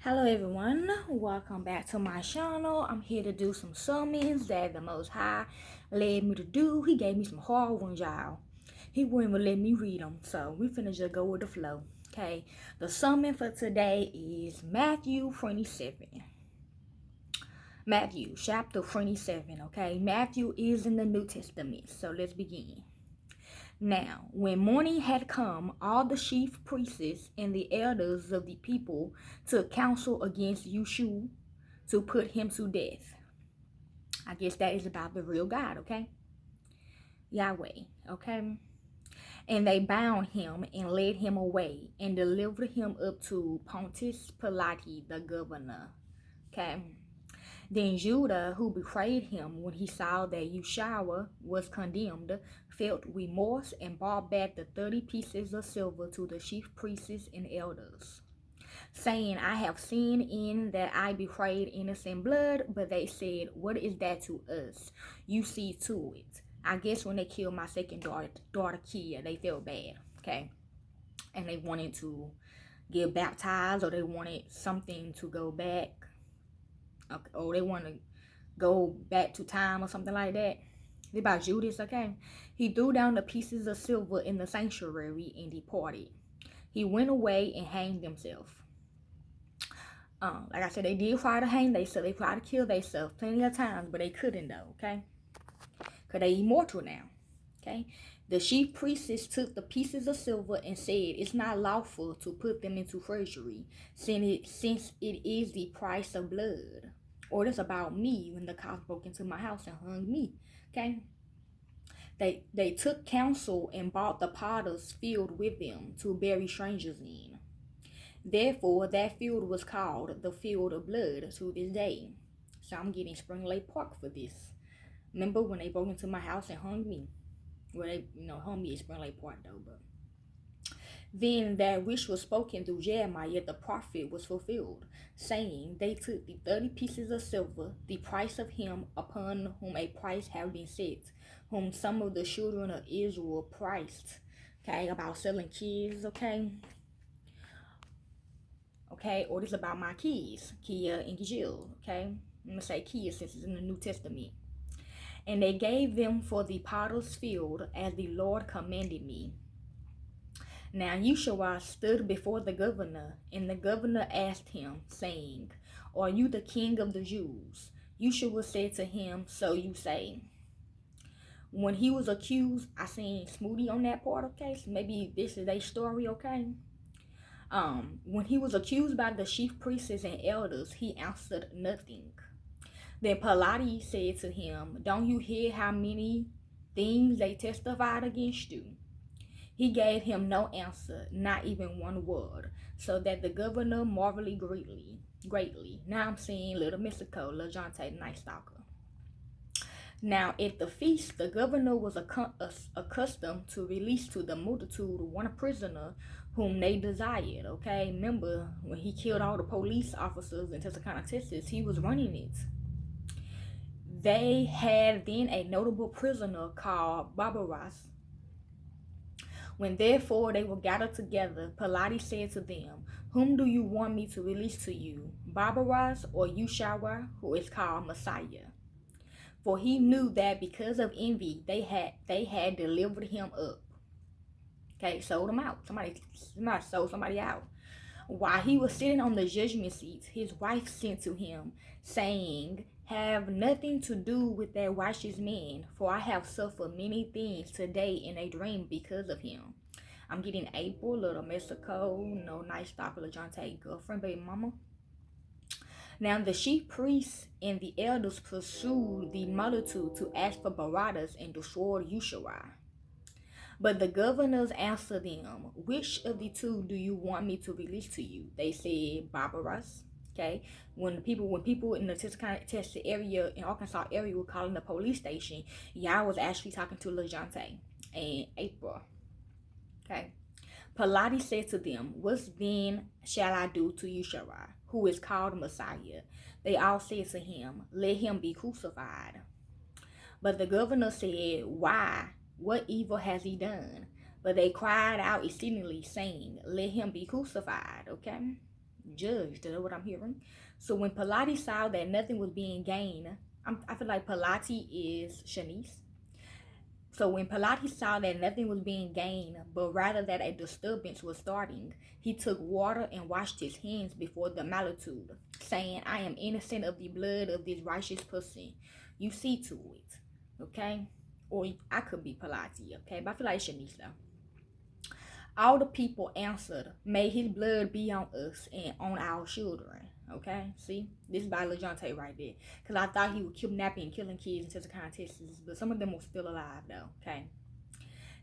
Hello everyone, welcome back to my channel. I'm here to do some summons that the Most High led me to do. He gave me some hard ones, y'all. He wouldn't even let me read them, so we finna just go with the flow. Okay, the summon for today is Matthew 27. Matthew chapter 27, okay? Matthew is in the New Testament, so let's begin. Now, when morning had come, all the chief priests and the elders of the people took counsel against Yeshua to put him to death. I guess that is about the real God, okay? Yahweh, okay? And they bound him and led him away and delivered him up to Pontius Pilate, the governor, okay? Then Judah, who betrayed him when he saw that Yeshua was condemned, felt remorse and brought back the 30 pieces of silver to the chief priests and elders, saying, I have sinned in that I betrayed innocent blood. But they said, what is that to us? You see to it. I guess when they killed my second daughter Kia, they felt bad, okay? And they wanted to get baptized, or they wanted something to go back, or they want to go back to time or something like that. It's about Judas, okay? He threw down the pieces of silver in the sanctuary and departed. He went away and hanged himself. Like I said, they did try to hang themselves. They tried to kill themselves plenty of times, but they couldn't though, okay? Because they immortal now, okay? The chief priests took the pieces of silver and said, it's not lawful to put them into treasury, since it is the price of blood. Or it's about me when the cops broke into my house and hung me, okay? They took counsel and bought the potters filled with them to bury strangers in. Therefore, that field was called the field of blood to this day. So I'm getting Spring Lake Park for this. Remember when they broke into my house and hung me? Well, they, hung me at Spring Lake Park though, but. Then that which was spoken through Jeremiah the prophet was fulfilled, saying, they took the 30 pieces of silver, the price of him upon whom a price had been set, whom some of the children of Israel priced. Okay, about selling kids, okay? Okay, or this about my kids, Kia and Jill, okay? I'm gonna say Kia since it's in the New Testament. And they gave them for the potter's field as the Lord commanded me. Now Yeshua stood before the governor, and the governor asked him, saying, are you the king of the Jews? Yeshua said to him, so you say. When he was accused, I seen Smoothie on that part, okay? So maybe this is a story, okay? When he was accused by the chief priests and elders, he answered nothing. Then Pilate said to him, don't you hear how many things they testified against you? He gave him no answer, not even one word, so that the governor marveled greatly. Now I'm seeing little Mystico, little Jonte, Night Stalker. Now at the feast, the governor was accustomed to release to the multitude one prisoner whom they desired, okay? Remember, when he killed all the police officers in Texarkana, Texas, he was running it. They had then a notable prisoner called Barabbas. When therefore they were gathered together, Pilate said to them, whom do you want me to release to you, Barabbas or Yeshua, who is called Messiah? For he knew that because of envy, they had delivered him up. Okay, sold him out. Somebody sold somebody out. While he was sitting on the judgment seat, his wife sent to him, saying, have nothing to do with that righteous man, for I have suffered many things today in a dream because of him. I'm getting April, little Mexico, Nice Stalker, little Jonte, girlfriend, baby mama. Now the chief priests and the elders pursued the multitude to ask for Barabbas and destroy Yeshua. But the governors answered them, which of the two do you want me to release to you? They said, Barabbas. Okay, when people in the Texas area, in Arkansas area, were calling the police station, y'all was actually talking to LeJonte and April. Okay, Pilate said to them, what then shall I do to Yeshua, who is called Messiah? They all said to him, let him be crucified. But the governor said, why? What evil has he done? But they cried out exceedingly, saying, let him be crucified, okay? judged. That's what I'm hearing. So when Pilates saw that nothing was being gained, I feel like Pilates is Shanice. So when Pilates saw that nothing was being gained, but rather that a disturbance was starting, he took water and washed his hands before the multitude, saying, I am innocent of the blood of this righteous person. You see to it. Okay? Or I could be Pilates, okay? But I feel like Shanice though. All the people answered, may his blood be on us and on our children. Okay, see, this is by LeJontay right there. Because I thought he was kidnapping and killing kids in such a contest, but some of them were still alive though. Okay.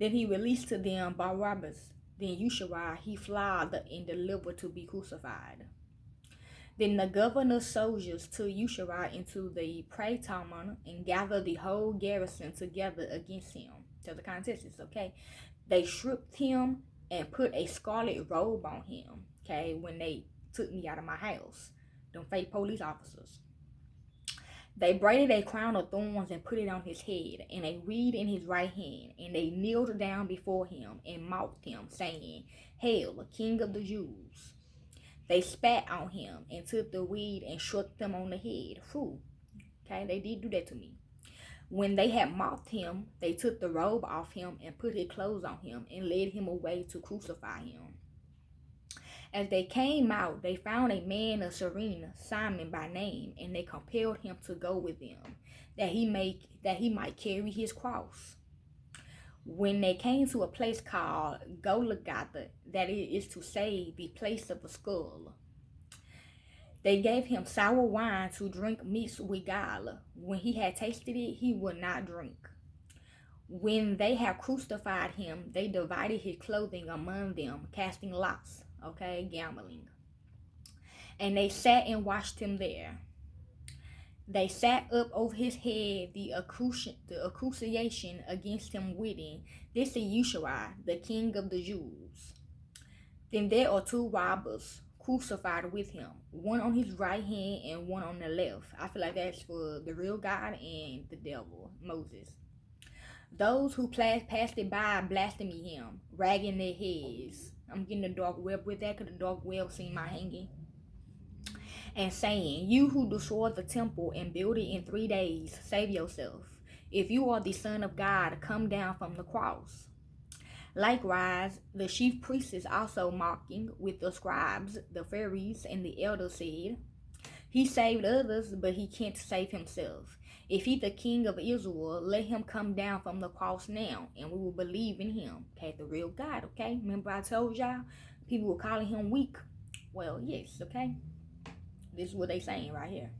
Then he released to them Barabbas. Then Yeshua he flogged and delivered to be crucified. Then the governor's soldiers took Yeshua into the praetorium and gathered the whole garrison together against him. To the contest, okay. They stripped him and put a scarlet robe on him. Okay, when they took me out of my house, them fake police officers. They braided a crown of thorns and put it on his head, and a reed in his right hand, and they kneeled down before him and mocked him, saying, Hail, King of the Jews. They spat on him and took the reed and struck them on the head. Whew. Okay, they did do that to me. When they had mocked him, they took the robe off him and put his clothes on him and led him away to crucify him. As they came out, they found a man of Cyrene, Simon by name, and they compelled him to go with them, that he might carry his cross. When they came to a place called Golgotha, that is to say, the place of the skull, they gave him sour wine to drink mixed with gall. When he had tasted it, he would not drink. When they had crucified him, they divided his clothing among them, casting lots, okay, gambling. And they sat and watched him there. They sat up over his head the accusation against him witting, This is Yeshua, the King of the Jews. Then there are two robbers crucified with him, one on his right hand and one on the left. I feel like that's for the real God and the devil, Moses. Those who passed it by blasphemed him, ragging their heads. I'm getting the dark web with that because the dark web seen my hanging. And saying, You who destroyed the temple and built it in 3 days, save yourself. If you are the Son of God, come down from the cross. Likewise, the chief priests also mocking with the scribes, the Pharisees, and the elders said, He saved others, but he can't save himself. If he's the King of Israel, let him come down from the cross now, and we will believe in him. Okay, the real God, okay? Remember I told y'all, people were calling him weak. Well, yes, okay? This is what they saying right here.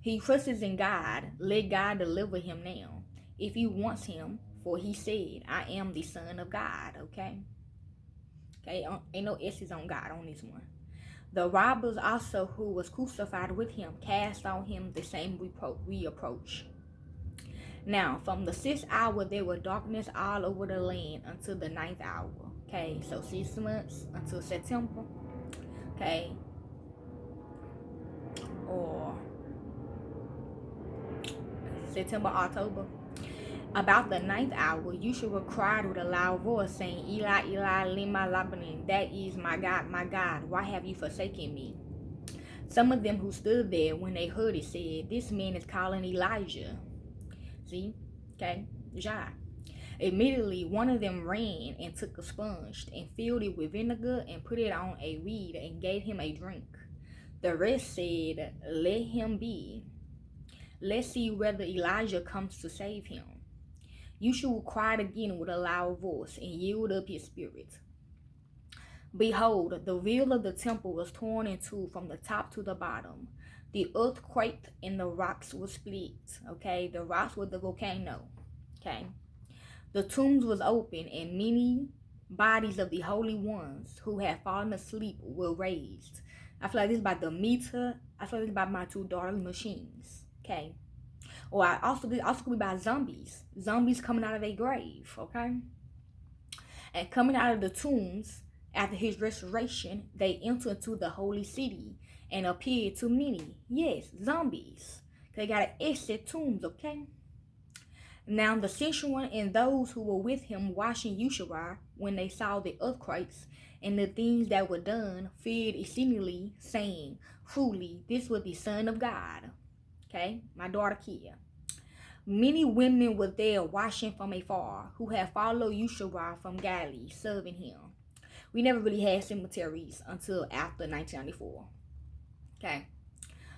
He trusts in God. Let God deliver him now. If he wants him, for he said, I am the Son of God, okay? Okay, ain't no S's on God on this one. The robbers also who was crucified with him cast on him the same reproach. Now, from the 6th hour, there was darkness all over the land until the 9th hour. Okay, so 6 months until September. Okay. Or September, October. About the 9th hour, Yeshua cried with a loud voice, saying, Eli, Eli, lema sabachthani, that is, my God, why have you forsaken me? Some of them who stood there, when they heard it, said, This man is calling Elijah. See? Okay? Jah. Immediately, one of them ran and took a sponge and filled it with vinegar and put it on a reed and gave him a drink. The rest said, Let him be. Let's see whether Elijah comes to save him. Yeshua cried again with a loud voice and yielded up his spirit. Behold, the veil of the temple was torn in two from the top to the bottom. The earth quaked and the rocks were split. Okay, the rocks were the volcano. Okay, the tombs was open and many bodies of the holy ones who had fallen asleep were raised. I feel like this is about the meter. I feel like this is about my two daughters' machines. Okay. Or I also could be about zombies. Zombies coming out of their grave. Okay. And coming out of the tombs after his restoration, they entered into the holy city and appeared to many. Yes, zombies. They got to exit tombs. Okay. Now the centurion and those who were with him watching Yeshua, when they saw the earthquakes and the things that were done feared exceedingly, saying, truly, this was the Son of God. Okay, my daughter Kia. Many women were there watching from afar, who had followed Yeshua from Galilee, serving him. We never really had cemeteries until after 1994. Okay,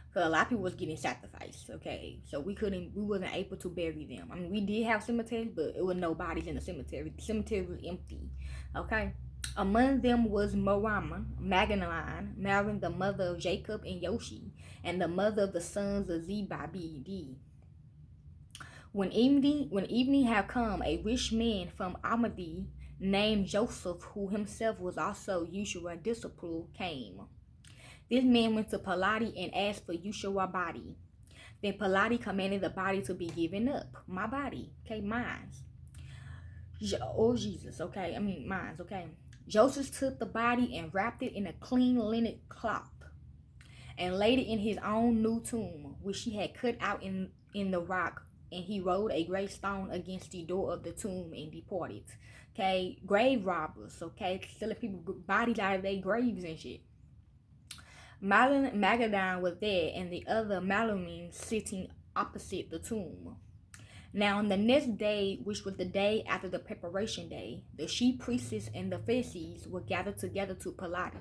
because a lot of people was getting sacrificed. Okay, so we wasn't able to bury them. I mean, we did have cemeteries, but it was no bodies in the cemetery. The cemetery was empty. Okay. Among them was Moama, Magdalene, Mary, the mother of Jacob and Yoshi, and the mother of the sons of Zebedee. When evening had come, a rich man from Arimathea named Joseph, who himself was also Yeshua's disciple, came. This man went to Pilate and asked for Yeshua's body. Then Pilate commanded the body to be given up. My body, okay, mine. Oh, Jesus, okay, mine's, okay. Joseph took the body and wrapped it in a clean linen cloth and laid it in his own new tomb, which he had cut out in the rock, and he rolled a great stone against the door of the tomb and departed. Okay, grave robbers, okay, stealing people's bodies out of their graves and shit. Magdalene was there, and the other Magdalene sitting opposite the tomb. Now on the next day, which was the day after the preparation day, the chief priests and the Pharisees were gathered together to Pilate,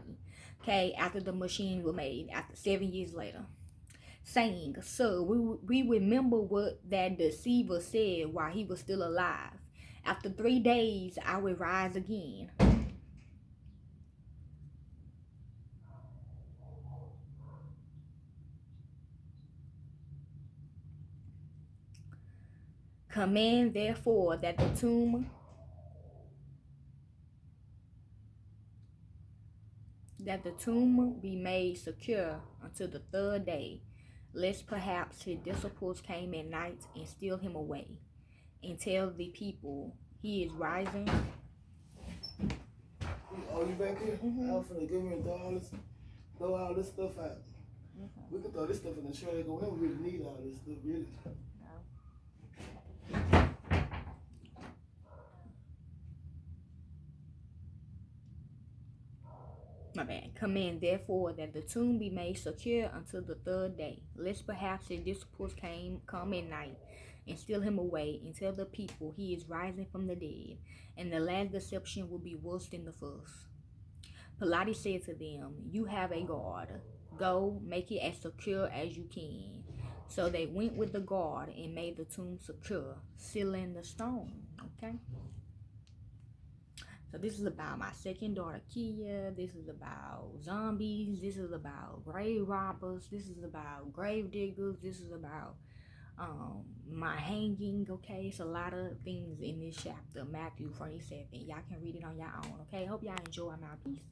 okay, after the machines were made, after 7 years later, saying, Sir, we remember what that deceiver said while he was still alive. After 3 days, I will rise again. Command therefore that the tomb be made secure until the 3rd day, lest perhaps his disciples came at night and steal him away, and tell the people he is rising. Oh, you back here? Mm-hmm. I was finna give me and throw all this stuff out. Mm-hmm. We can throw this stuff in the trash. We don't really need all this stuff, really. My bad. Command therefore that the tomb be made secure until the 3rd day, lest perhaps his disciples come at night and steal him away, and tell the people he is rising from the dead, and the last deception will be worse than the first. Pilate said to them, You have a guard. Go, make it as secure as you can. So they went with the guard and made the tomb secure, sealing the stone. Okay? So this is about my second daughter, Kia. This is about zombies. This is about grave robbers. This is about grave diggers. This is about my hanging. Okay, it's a lot of things in this chapter, Matthew 27. Y'all can read it on your own. Okay, hope y'all enjoy my piece.